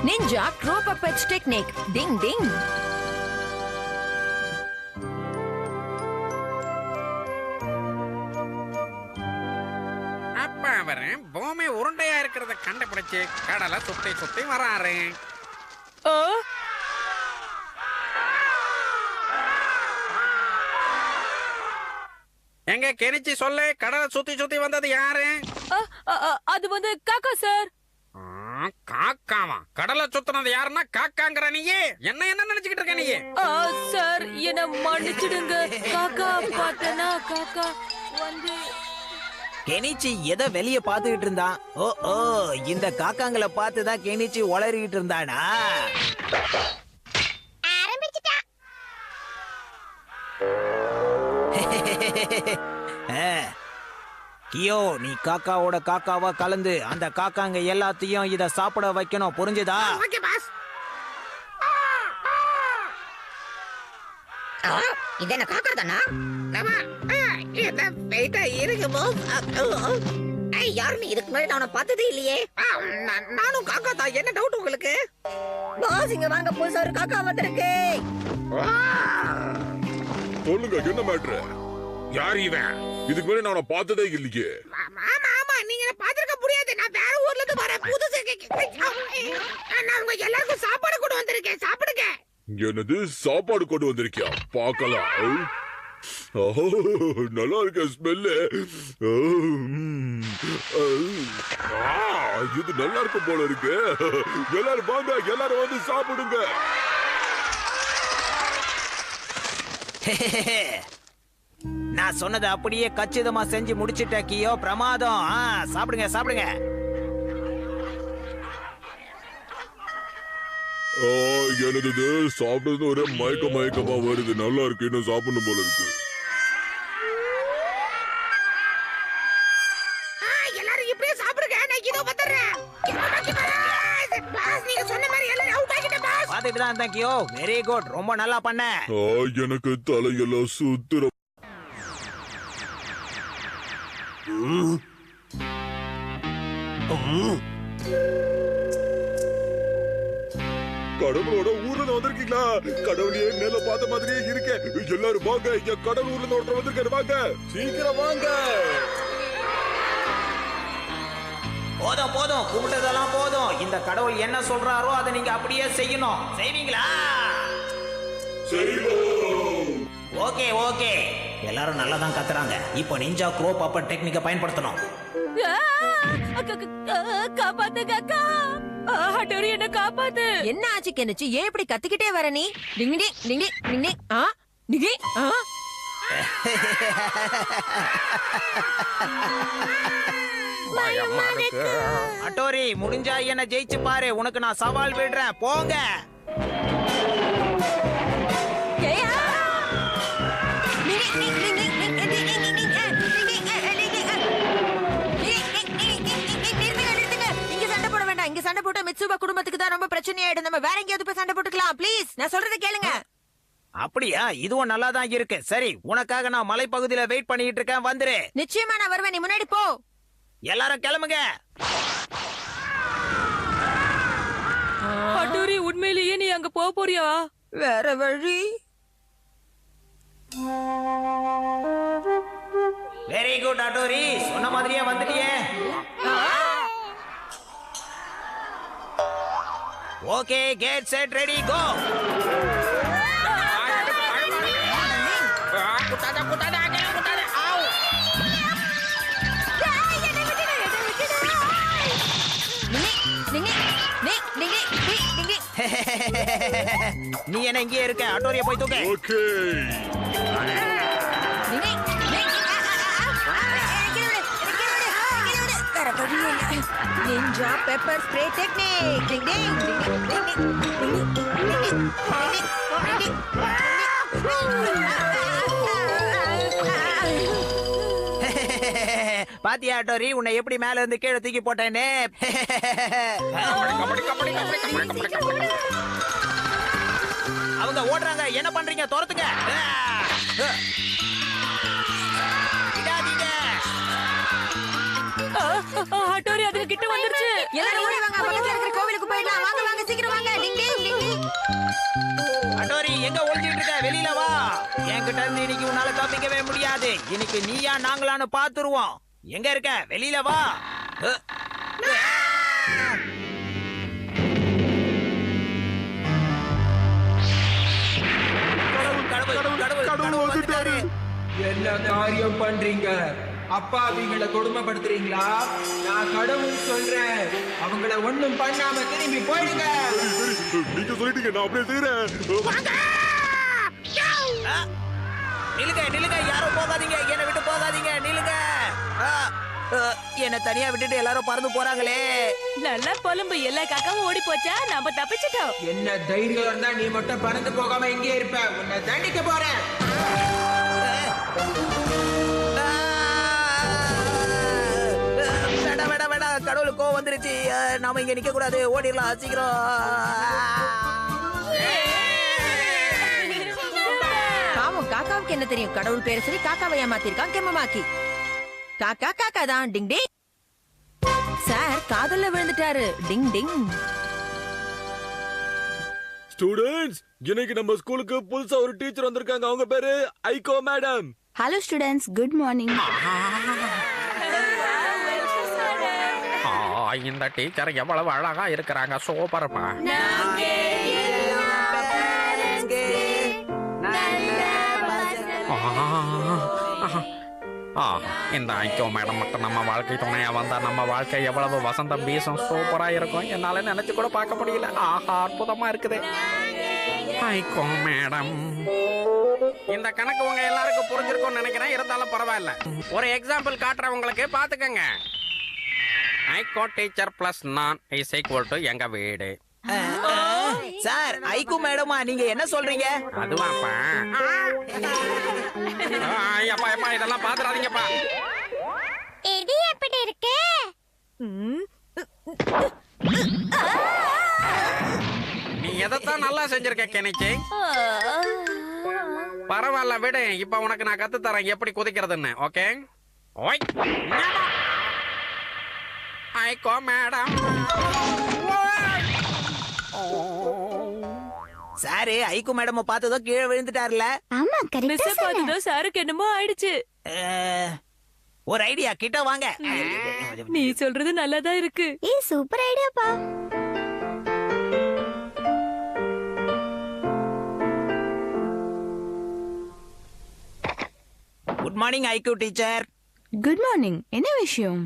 Ninja Crow Puppet Technique. Ding ding. அப்பா அவரு பூமி உருண்டையா இருக்கிறத கண்டுபிடிச்சு கடலை சுத்தி சுத்தி வராரு. எங்க கெனிச்சி சொல்லு, கடலை சுத்தி சுத்தி வந்தது யாரு? அது வந்து காக்கா சார். காக்காவா? கடலை சுத்தினது யாருன்னா காக்காங்கிற நீயே என்ன என்ன நினைச்சுக்கிட்டு இருக்க நீ? சார் என்ன மன்னிச்சிடுங்க. காக்கா பார்த்தனா காக்கா வந்து கெனிச்சி எதை வெளிய பாத்துக்கிட்டு இருந்தான். ஓ ஓ இந்த காக்காங்களை பார்த்துதான் கெனிச்சி உளறிக்கிட்டு இருந்தானா? கியோ, நீ காக்காவோட காக்காவா கலந்து அந்த காக்காங்க எல்லாத்தையும் இத சாப்பிட வைக்கணும், புரிஞ்சுதா? இது என்ன காக்கா தானா? யாருமே இதுக்கு முன்னாடி நான் பார்த்ததே இல்லையே. நானும் காக்கா தான். என்ன டவுட் உங்களுக்கு? பாஸ் இங்க வாங்க, புதுசா ஒரு காக்கா வந்திருக்கு. சொல்லுங்க, என்ன மேட்ரு? யார் இவன்? இதுக்கு முன்னாடி நான் பார்த்ததே இல்லையே. ஆமா ஆமா, நீங்க பாத்துக்க முடியாது. நான் வேற ஊர்ல இருந்து வரேன். புதுசு நான் உங்க எல்லாருக்கும் சாப்பாடு கொண்டு வந்திருக்கேன், சாப்பிடுங்க. என்னது சாப்பாடு கொண்டு வந்திருக்கியா? பார்க்கலாம். நல்லா இருக்க ஸ்மெல்லு. இது நல்லா இருக்கும் போல இருக்கு. எல்லாரும் வாங்க, எல்லாரும் வந்து சாப்பிடுங்க. நான் சொன்னதை அப்படியே கச்சிதமா செஞ்சு முடிச்சிட்ட கியோ. பிரமாதம். சாப்பிடுங்க சாப்பிடுங்க. என்னது சாப்பிடுறது ஒரே மயக்கமா வருது. நல்லா இருக்கு, இன்னும் சாப்பிடணும் போல இருக்கு. எல்லாரும் இப்படியே சாப்பிடுங்க, நான் இதோ வந்துடுறேன். பாஸ் நீங்க சொன்ன மாதிரி எல்லாரும் அவுட் ஆகிட்ட பாஸ். பாத்துட்டு தான் இருந்தேன் கியோ. வெரி குட், ரொம்ப நல்லா பண்ண. எனக்கு தலையெல்லாம் சுத்துற. கடவுளோட ஊர்ல வந்திருக்கீங்களா? கடவுளையே மேல பார்த்த மாதிரியே இருக்கேன். எல்லாரும் வாங்க, இங்க கடவுள் ஊர்ல ஒருத்தர் வந்திருக்காரு. வாங்க, சீக்கிரம் வாங்க. போதும் போதும், கூப்பிட்டதெல்லாம் போதும். இந்த கடவுள் என்ன சொல்றாரோ அதை நீங்க அப்படியே செய்யணும். செய்வீங்களா? ஓகே ஓகே, எல்லாரும் நல்லா தான் கத்துறாங்க. இப்போ நிஞ்சா க்ரோ பப்பட் டெக்னிக்கை பயன்படுத்தணும். காப்பாத்து காக்கா. ஹட்டோரி என்ன காப்பாத்து. என்ன ஆச்சு கெனிச்சி? ஏன் இப்படி கத்திக்கிட்டே வர நீ? டிங்கி டிங்கி டிங்கி டிங்கி. அட்டோரி, முடிஞ்சா என்ன ஜெயிச்சு பாரு. உனக்கு நான் சவால் விடுறேன். போங்க. இங்க சண்டை போட்டா மிட்சுபா குடும்பத்துக்கு தான் ரொம்ப பிரச்சனையாயிடும். நம்ம வேற எங்கேயாவது போய் சண்டை போட்டுக்கலாம். ப்ளீஸ், நான் சொல்றதை கேளுங்க. அப்படியா? இதுவும் நல்லா தான் இருக்கு. சரி, உனக்காக நான் மலைப்பகுதியில வெயிட் பண்ணிட்டு இருக்கேன். வந்துரு. நிச்சயமா நான் வருவேன். நீ முன்னாடி போ. எல்லாரும் கிளம்புங்க. அட்டூரி, உண்மையிலேயே நீ அங்க போக போறியா? வேற வழி. வெரி குட் அட்டோரி, சொன்ன மாதிரியே வந்துட்டியே. Okay, get set ready go. நீ என்ன இங்கே இருக்க? அட்டோரிய போய் தூக்கு. Okay. Ninja pepper spray technique. Ding ding ding ding ding பாத்தியா அட்டோரி, உன்னை எப்படி மேல இருந்து கீழே தூக்கி போட்டேனே. அவங்க ஓடுறாங்க, என்ன பண்றீங்க? துரத்துங்க. ஹட்டோரி அதுக்கு கிட்ட வந்துருச்சு. எல்லாரும் ஓடி வாங்க, பக்கத்துல இருக்கிற கோவிலுக்கு போயிடலாம். வாங்க வாங்க சீக்கிரம். என்கிட்ட இருந்து இன்னைக்கு உன்னால தப்பிக்கவே முடியாது. இன்னைக்கு நீயா நாங்களான்னு பாத்துருவோம். எங்க இருக்க? வெளியில வா. கடவுள் வந்துட்டாரு. என்ன காரியம் பண்றீங்க? அப்பாவிங்களை கொடுமைப்படுத்துறீங்களா? நான் கடவுள் சொல்றேன், அவங்கள ஒண்ணும் பண்ணாம திரும்பி போயிடுங்க. நீங்க சொல்லிட்டீங்க, நான் அப்படியே செய்யறேன். நிலுங்க நிலுங்க, யாரும் போகாதீங்க, என்னை விட்டு போகாதீங்க, நிலுங்க. என்ன தனியா விட்டுட்டு எல்லாரும் பறந்து போறாங்களே. நல்லா புலம்பு, எல்லா காக்காவும் ஓடி போச்சா, நாம தப்பிச்சிட்டோம். என்ன தைரியம் இருந்தா நீ மட்டும் பறந்து போகாம இங்கே இருப்ப. உன்னை தண்டிக்க போறேன். கடவுளுக்கு கோவம் வந்துருச்சு. நாம இங்க நிக்க கூடாது, ஓடிடலாம் சீக்கிரம். பாவம், காக்காவுக்கு என்ன தெரியும்? கடவுள் பேரை சொல்லி காக்காவை ஏமாத்திருக்கான் கெம்மமாக்கி. காக்கா காக்கா தான். டிங் டிங். சார் காதல்ல விழுந்துட்டாரு. டிங் டிங். ஸ்டூடண்ட்ஸ், இன்னைக்கு நம்ம ஸ்கூலுக்கு புதுசா ஒரு டீச்சர் வந்திருக்காங்க. அவங்க பேரு Aiko madam. Hello students, good morning. இந்த டீச்சர் எவ்வளவு அழகா இருக்கிறாங்க. சூப்பர்ப்பா. இந்த ஐக்கோ மேடம் மட்டும் நம்ம வாழ்க்கை துணையா வந்தா நம்ம வாழ்க்கை எவ்வளவு வசந்தம் வீசும், சூப்பரா இருக்கும். என்னால நினைச்சு கூட பார்க்க முடியல. ஆஹா, அற்புதமா இருக்குது. ஐக்கோ மேடம், இந்த கணக்கு உங்க எல்லாருக்கும் புரிஞ்சிருக்கும்னு நினைக்கிறேன். இருந்தாலும் பரவாயில்ல, ஒரு எக்ஸாம்பிள் காட்டுறேன் உங்களுக்கு, பாத்துக்கங்க. ஐகோ டீச்சர் பிளஸ் நான் இஸ் ஈக்குவல் டு எங்க வீடு. சார், ஐக்கு மேடமா நீங்க என்ன சொல்றீங்க? அதுவாப்பா. ஐயப்பா எப்பா, இதெல்லாம் பாத்துறாதீங்கப்பா. இது எப்படி இருக்கு? நீ எதைத்தான் நல்லா செஞ்சிருக்க கெனிச்சி. பரவாயில்ல விடு, இப்ப உனக்கு நான் கத்து தரேன் எப்படி குதிக்கிறதுன்னு. ஓகே? ஓய் ஐகோ மேடம். சாரு, ஐக்கு மேடம் பார்த்ததோ கீழே விழுந்துட்டாருல. ஆமா, கரெக்ட்டா மிஸ் சொன்ன. பார்த்ததோ சாருக்கு என்னமோ ஆயிடுச்சு. ஒரு ஐடியா, கிட்ட வாங்க. நீ சொல்றது நல்லாதான் இருக்கு. ஏய், சூப்பர் ஐடியாப்பா. குட் மார்னிங் ஐக்கு டீச்சர். Good morning. என்ன விஷயம்?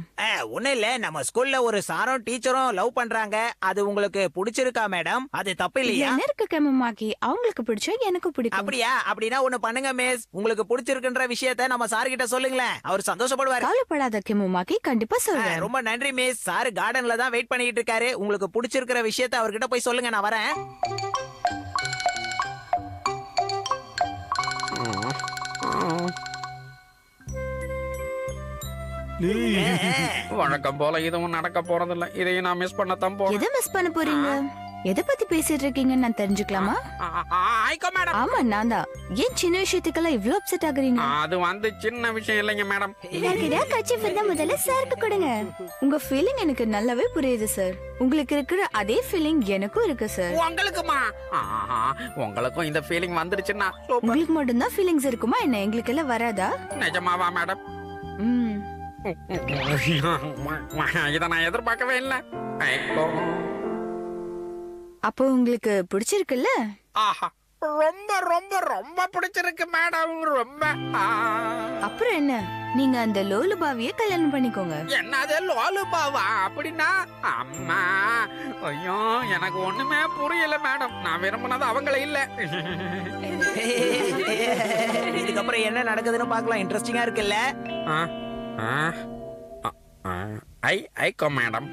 ஒண்ணும் இல்ல, நம்ம ஸ்கூல்ல ஒரு சாரும் டீச்சரும் லவ் பண்றாங்க. அது உங்களுக்கு பிடிச்சிருக்கா மேடம்? அது தப்பு இல்லையா? என்ன இருக்கு கெம்மமாக்கி? அவங்களுக்கு பிடிச்சா எனக்கு பிடிக்கும். அப்படியா? அப்படின்னா ஒண்ணு பண்ணுங்க மிஸ், உங்களுக்கு பிடிச்சிருக்குன்ற விஷயத்த நம்ம சார் கிட்ட சொல்லுங்களேன், அவர் சந்தோஷப்படுவாரு. கவலைப்படாத கெம்மமாக்கி, கண்டிப்பா சொல்றேன். ரொம்ப நன்றி மிஸ். சார் கார்டன்ல தான் வெயிட் பண்ணிட்டு இருக்காரு. உங்களுக்கு பிடிச்சிருக்கிற விஷயத்த அவர்கிட்ட போய் சொல்லுங்க, நான் வரேன். வழக்கம் போல இதுவும் நடக்க போறதில்ல. இதையும் நான் மிஸ் பண்ணத்தான் போறேன். எதை மிஸ் பண்ண போறீங்க? எதை பத்தி பேசிட்டு இருக்கீங்கன்னு நான் தெரிஞ்சுக்கலாமா? ஐகோ மேடம். ஆமா, நான் தான். ஏன் சின்ன விஷயத்துக்கெல்லாம் இவ்ளோ அப்செட் ஆகுறீங்க? அது வந்து சின்ன விஷயம் இல்லைங்க மேடம். முதல்ல சாருக்கு கொடுங்க. உங்க ஃபீலிங் எனக்கு நல்லாவே புரியுது சார். உங்களுக்கு இருக்கிற அதே ஃபீலிங் எனக்கும் இருக்கு சார். உங்களுக்குமா? உங்களுக்கும் இந்த ஃபீலிங் வந்துருச்சுன்னா உங்களுக்கு மட்டும் தான் ஃபீலிங்ஸ் இருக்குமா என்ன? எங்களுக்கு எல்லாம் வராதா? நிஜமாவா மேடம்? ம். இத நான் எதிர்பார்க்கவே இல்லை. அப்போ உங்களுக்கு பிடிச்சிருக்குல்ல? ஆஹா, ரொம்ப ரொம்ப ரொம்ப பிடிச்சிருக்கு மேடம். ரொம்ப. அப்புறம் என்ன, நீங்க அந்த லோலுபாவிய கல்யாணம் பண்ணிக்கோங்க. என்னது லோலுபாவா? அப்படின்னா அம்மா, ஐயோ எனக்கு ஒண்ணுமே புரியல மேடம். நான் விரும்பினது அவங்கள இல்ல. இதுக்கப்புறம் என்ன நடக்குதுன்னு பார்க்கலாம். இன்ட்ரெஸ்டிங்கா இருக்குல்ல? ஐகோ மேடம்,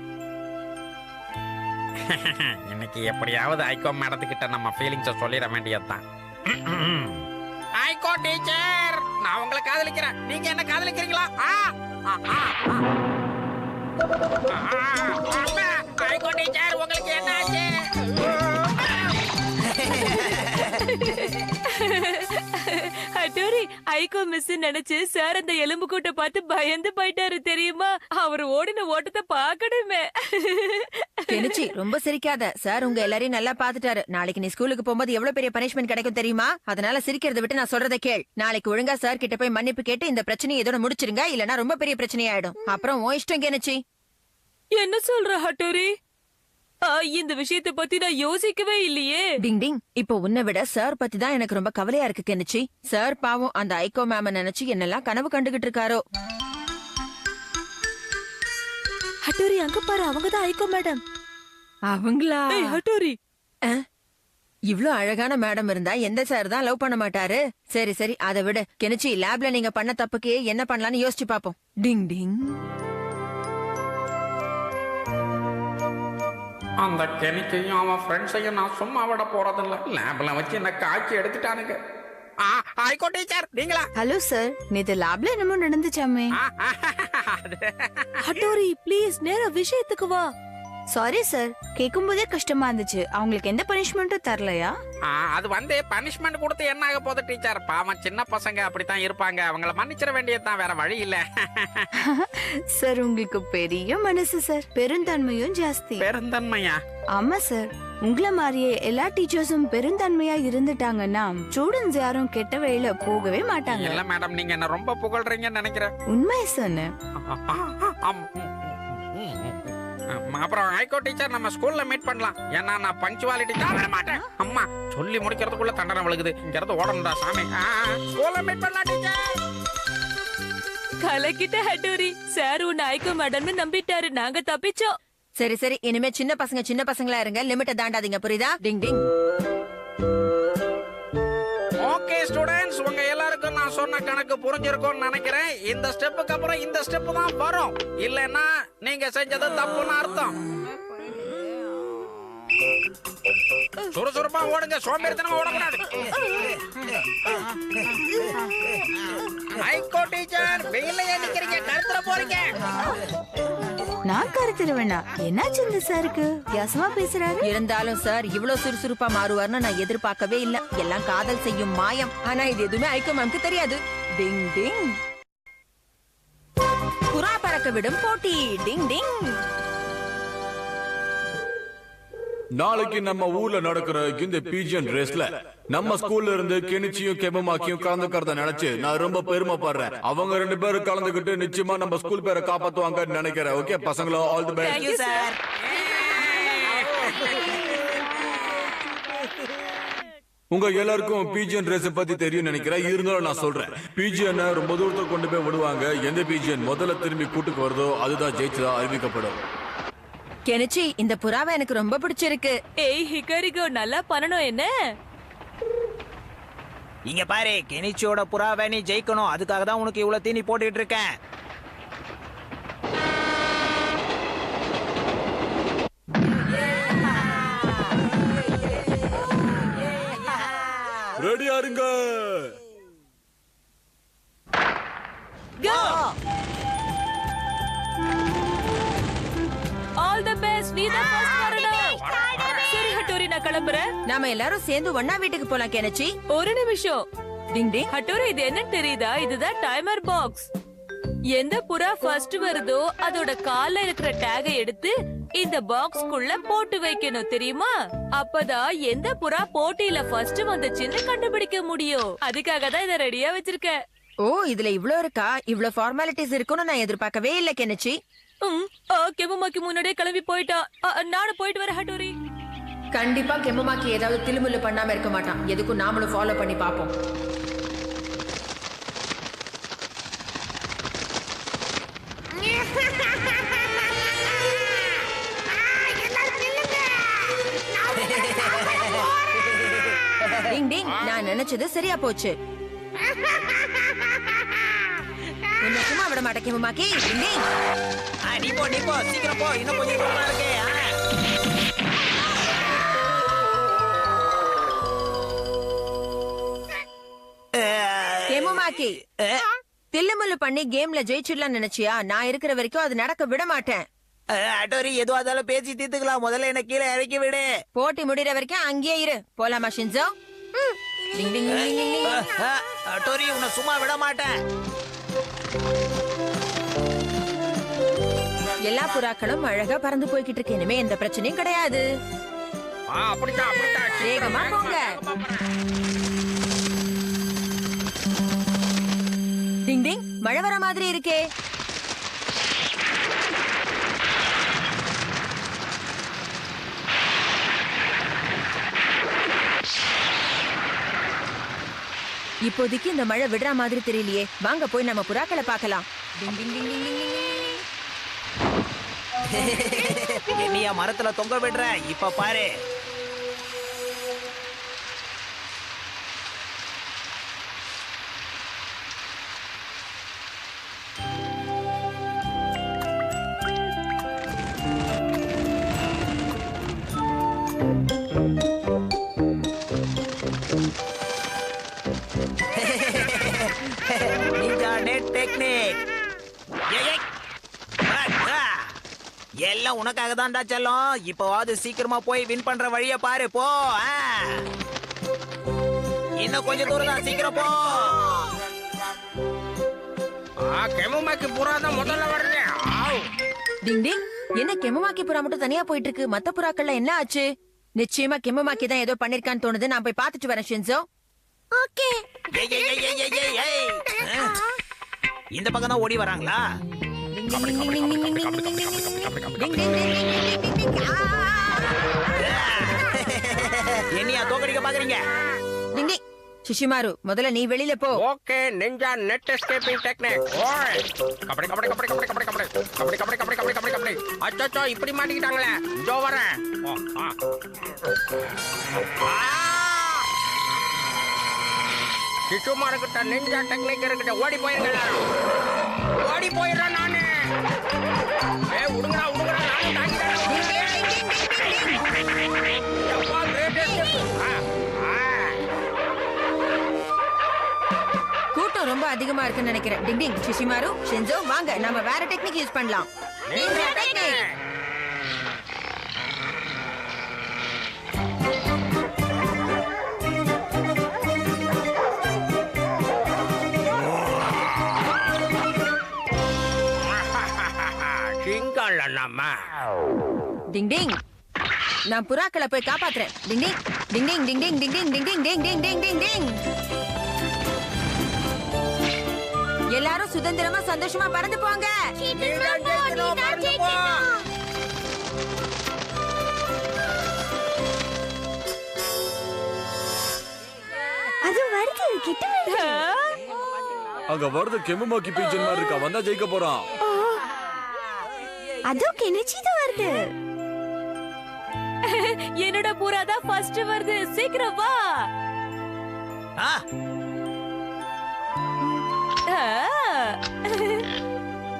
இன்னைக்கு எப்படியாவது ஐகோ மேடத்துக்கிட்ட நம்ம ஃபீலிங்ஸை சொல்லிட வேண்டியதுதான். ஐகோ டீச்சர், நான் உங்களை காதலிக்கிறேன். நீங்க என்ன காதலிக்கிறீங்களா? ஐகோ டீச்சர், உங்களுக்கு என்ன ஆச்சு? ஹட்டோரி, ஐகோ மிஸ் நினைச்சு சார் அந்த எலும்பு கூட்ட பார்த்து பயந்து போயிட்டாரு தெரியுமா? அவர் ஓடின ஓட்டத்தை பாக்கணுமே. கெனிச்சி ரொம்ப சிரிக்காத. சார் உங்க எல்லாரையும் நல்லா பாத்துட்டாரு. நாளைக்கு நீ ஸ்கூலுக்கு போகும்போது எவ்வளவு பெரிய பனிஷ்மெண்ட் கிடைக்கும் தெரியுமா? அதனால சிரிக்கிறத விட்டு நான் சொல்றதை கேள். நாளைக்கு ஒழுங்கா சார் கிட்ட போய் மன்னிப்பு கேட்டு இந்த பிரச்சனையை இதோட முடிச்சிருங்க, இல்லனா ரொம்ப பெரிய பிரச்சனையாயிடும். அப்புறம் உன் இஷ்டம் கெனிச்சி. என்ன சொல்ற ஹட்டோரி? இந்த விஷயத்தை பத்தி நான் யோசிக்கவே இல்லையே. டிங் டிங், இப்போ உன்னை விட சார் பத்தி தான் எனக்கு ரொம்ப கவலையா இருக்கு கெனிச்சி. சார் பாவம் அந்த ஐகோ மேம நினைச்சு என்னெல்லாம் கனவு கண்டுகிட்டு இருக்காரோ. ஹட்டோரி, அங்க பாரு, அவங்கதான் ஐகோ மேடம். அவங்களா? ஹட்டோரி, இவ்ளோ அழகான மேடம் இருந்தா எந்த சார் தான் லவ் பண்ண மாட்டாரு? சரி சரி, அதை விட கெனிச்சி, லேப்ல நீங்க பண்ண தப்புக்கு என்ன பண்ணலாம்னு யோசிச்சு பாப்போம். டிங் டிங். அந்த கெனிக்கையும் அவன் ஃப்ரெண்ட்ஸையும் நான் சும்மா விட போறதில்ல. லேப்ல வச்சு என்ன காய்ச்சி எடுத்துட்டானுங்க. ஐகோ டீச்சர், நீங்களா? ஹலோ சார், நேத்து லேப்ல என்னமோ நடந்துச்சாமே. ஹட்டோரி ப்ளீஸ் நேரா விஷயத்துக்கு வா. சாரி சார், கேட்கும் போதே கஷ்டமா இருந்துச்சு. அவங்களுக்கு எந்த பனிஷ்மெண்ட்டும் தரலையா? அது பனிஷ்மெண்ட் கொடுத்து என்ன ஆக போகுது டீச்சர்? பாவம் சின்ன பசங்க அப்படித்தான் இருப்பாங்க. அவங்கள மன்னிச்சிட வேண்டியதுதான், வேற வழி இல்ல. சார் உங்களுக்கு பெரிய மனசு சார், பெருந்தன்மையும் ஜாஸ்தி. பெருந்தன்மையா? ஆமா சார், உங்கள மாதிரியே எல்லா டீச்சர்ஸும் பெருந்தன்மையா இருந்துட்டாங்கன்னா ஸ்டூடெண்ட்ஸ் யாரும் கெட்ட வழியில போகவே மாட்டாங்க. இல்ல மேடம், நீங்க என்ன ரொம்ப புகழ்றீங்கன்னு நினைக்கிறேன். உண்மை சொன்னேன். அப்புறம் ஐகோ டீச்சர், நம்ம ஸ்கூல்ல மீட் பண்ணலாம். ஏன்னா நான் பங்க்சுவாலிட்டி தான் விட மாட்டேன். அம்மா சொல்லி முடிக்கிறதுக்குள்ள தண்டனை விழுகுது. இங்க இருந்து ஓடணும்டா சாமி. ஸ்கூல்ல மீட் பண்ணலாம் டீச்சர். கலக்கிட்ட ஹட்டோரி, சார் உன்னை ஐகோ மேடம்னு நம்பிட்டாரு. நாங்க தப்பிச்சோம். சரி சரி, இனிமே சின்ன பசங்களா இருங்க. லிமிட்ட தாண்டாதீங்க, புரியுதா? டிங் டிங். ஓகே ஸ்டூடண்ட்ஸ், உங்க எல்லாருக்கும் நான் சொன்ன கணக்கு புரிஞ்சிருக்கும்னு நினைக்கிறேன். இந்த ஸ்டெப்புக்கு அப்புறம் இந்த ஸ்டெப் தான் வரும். இல்லன்னா நீங்க செஞ்சது தப்புன்னு அர்த்தம். சுறுசுறுப்பா ஓடுங்க, சோம்பேறித்தனமா ஓடக்கூடாது. ஐகோ டீச்சர், வெயில்ல நிக்கிறீங்க, கருத்துல போறீங்க. நான் கருத்துருவேனா? என்னாச்சு இந்த சாருக்கு? வித்தியாசமா பேசுறாரு. இருந்தாலும் சார் இவ்வளவு சுறுசுறுப்பா மாறுவார்னு நான் எதிர்பார்க்கவே இல்ல. எல்லாம் காதல் செய்யும் மாயம். ஆனா இது எதுவுமே ஐகோ மேம்க்கு தெரியாது. டிங் டிங். புறா பறக்க விடும் போட்டி. டிங் டிங். நாளைக்கு நம்ம ஊர்ல நடக்கிற இந்த பீஜன் ரேஸ்ல நம்ம ஸ்கூல்ல இருந்து கெனிச்சியும் கெமமாக்கியும் கலந்துக்கிறத நினைச்சு நான் ரொம்ப பெருமைப்படுறேன். அவங்க 2 பேரும் கலந்துக்கிட்டு நிச்சயமா நம்ம ஸ்கூல் பேரை காப்பாத்துவாங்கன்னு நினைக்கிறேன். ஓகே பசங்களோ, ஆல் தி பெஸ்ட். உங்க எல்லாருக்கும் பீஜியன் ரேஸ் பத்தி தெரியும் நினைக்கிறேன். இருந்தாலும் நான் சொல்றேன், பீஜியன் ரொம்ப தூரத்துக்கு கொண்டு போய் விடுவாங்க. எந்த பீஜியன் முதல்ல திரும்பி கூட்டுக்கு வருதோ அதுதான் ஜெயிச்சதா அறிவிக்கப்படும். கெனிச்சி, இந்த புறாவை எனக்கு ரொம்ப பிடிச்சிருக்கு. ஏய் ஹிகாரிகோ, நல்லா பண்ணணும் என்ன? இங்க பாரு, கெனிச்சியோட புறாவை நீ ஜெயிக்கணும். அதுக்காக தான் உனக்கு இவ்வளவு தீனி போட்டுட்டு இருக்கேன். ரெடியா இருங்க. All the best. நீ தான் ஃபர்ஸ்ட் வரணும். சரி ஹட்டோரி, நான் கிளம்புறேன். நாம எல்லாரும் சேர்ந்து ஒண்ணா வீட்டுக்கு போலாம் கெனிச்சி. ஒரு நிமிஷம். டிங் டிங். ஹட்டோரி, இது என்னன்னு தெரியுதா? இதுதான் டைமர் பாக்ஸ். எந்த புறா ஃபர்ஸ்ட் வருதோ அதோட கால்ல இருக்கிற டேகை எடுத்து இந்த பாக்ஸ்க்குள்ள போட்டு வைக்கணும், தெரியுமா? அப்பதான் எந்த புறா போட்டியில ஃபர்ஸ்ட் வந்துச்சுன்னு கண்டுபிடிக்க முடியும். அதுக்காக தான் இதை ரெடியா வச்சிருக்கேன். ஓ, இதுல இவ்ளோ இருக்கா? இவ்ளோ ஃபார்மாலிட்டிஸ் இருக்குன்னு நான் எதிர்பார்க்கவே இல்ல கெனிச்சி. கெமமாக்கி முன்னாடியே கிளம்பி போயிட்டா. நானும் போயிட்டு வரேன் ஹட்டோரி. கண்டிப்பா கெமமாக்கி ஏதாவது திலுமுல்லு பண்ணாம இருக்க மாட்டான். எதுக்கும் நாமளும் ஃபாலோ பண்ணி பாப்போம். டிங் டிங், நான் நினைச்சது சரியா போச்சு. உன்னை சும்மா விட மாட்டேன் கெமமாக்கி. டிங் டிங். நீ போ சீக்கிரம் போ, இன்னும் கொஞ்சம் தூரமா இருக்கே. கெமமாக்கி, தில்லுமுல்லு பண்ணி கேம்ல ஜெயிச்சிடலாம் நினைச்சியா? நான் இருக்கிற வரைக்கும் அது நடக்க விட மாட்டேன். அட்டோரி, எதுவா இருந்தாலும் பேசி தீர்த்துக்கலாம். முதல்ல என்ன கீழே இறக்கி விடு. போட்டி முடிகிற வரைக்கும் அங்கேயே இரு. போலாமா ஷின்சோ? டிங் டிங் டிங் டிங் டிங். டோரி உன்னை சும்மா விட மாட்டேன். எல்லா புறாக்களும் அழகா பறந்து போய்கிட்டு இருக்கு. இனிமே எந்த பிரச்சனையும் கிடையாது. அப்படித்தான் அப்படித்தான். வேகமா போங்க. டிங் டிங், மழை வர மாதிரி இருக்கே. இப்போதைக்கு இந்த மழை விடுற மாதிரி தெரியலையே. வாங்க போய் நம்ம புறாக்களை பார்க்கலாம். டிங் டிங் டிங் டிங் டிங் டிங். என்னையா மரத்துல தொங்க விடுற? இப்ப பாரு. Ninja net technique. எல்லாம் உனக்காக தான்டா செல்லம். இப்போவாது சீக்கிரமா போய் வின் பண்ற வழிய பாரு. போ. இன்னும் கொஞ்சம் தூரம் தான். சீக்கிரம் போ. கெமுமாக்கி புறா தான் முதல்ல வருது. டிங் டிங், என்ன கெமமாக்கி புறா மட்டும் தனியா போயிட்டு இருக்கு? மத்த புறாக்கள்ல என்ன ஆச்சு? நிச்சயமா கெமமாக்கி தான் ஏதோ பண்ணிருக்கான்னு தோணுது. நான் போய் பாத்துட்டு வரேன் ஷின்சோ. ஓகே. இந்த பக்கம் தான் ஓடி வராங்களா? என்னையா தோக்கடிக்க பாக்குறீங்க? டிங் டிங், சிஷிமாரு முதல்ல நீ வெளியில போ. Okay ninja net escaping technique. ஓய் கபடி கபடி கபடி கபடி கபடி கபடி கபடி கபடி கபடி கபடி கபடி கபடி. அச்சச்சோ இப்படி மாட்டிக்கிட்டாங்களே. இதோ வரேன். சிஷுமாரு கிட்ட நிஞ்சா டெக்னிக் இருக்குட்ட. ஓடி போயிருங்க எல்லாரும். ஓடி போயிடுறேன் நானு. உடுங்கடா உடுங்கடா. நானும் தாங்கிட்டேன். கூட்டம் ரொம்ப அதிகமா இருக்குன்னு நினைக்கிறேன். டிங் டிங், சிஷிமாரு, ஷின்சோ வாங்க நம்ம வேற டெக்னிக் யூஸ் பண்ணலாம். Ninja technique. டிங் டிங், நான் புறாக்களை போய் காப்பாத்துறேன். டிங் டிங் டிங் டிங் டிங் டிங் டிங் டிங் டிங் டிங் டிங் டிங் டிங் டிங் டிங். எல்லாரும் சுதந்திரமா சந்தோஷமா பறந்து போங்க. அது வருது, கிட்ட வருது. அங்க வருது கெமுமாக்கி பீஜன் மாதிரி இருக்கா. வந்தா ஜெயிக்க போறான். அதோ கெனிச்சி தான் வருது. என்னோட புறா தான் ஃபர்ஸ்ட் வருது. சீக்கிரம் வா.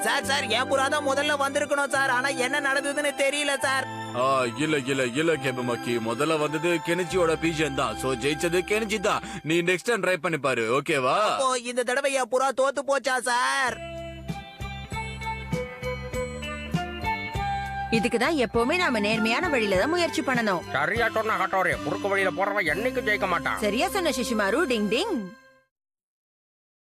சார் சார் என் புறா தான் முதல்ல வந்திருக்கணும் சார். ஆனா என்ன நடந்ததுன்னு தெரியல சார். இல்ல இல்ல இல்ல கெமுமாக்கி, முதல்ல வந்தது கெனிச்சியோட பீஜன் தான். சோ ஜெயிச்சது கெனிச்சி தான். நீ நெக்ஸ்ட் டைம் ட்ரை பண்ணி பாரு. ஓகேவா? ஓ இந்த தடவை என் புறா தோத்து போச்சா சார்? இதுக்குதான் எப்பவுமே நாம நேர்மையான வழியில தான் முயற்சி பண்ணணும். சரியா சொன்ன ஹட்டோரி. குறுக்கு வழியில போறவன் என்னைக்கு ஜெயிக்க மாட்டான். சரியா சொன்ன சிஷிமாரு. டிங் டிங்.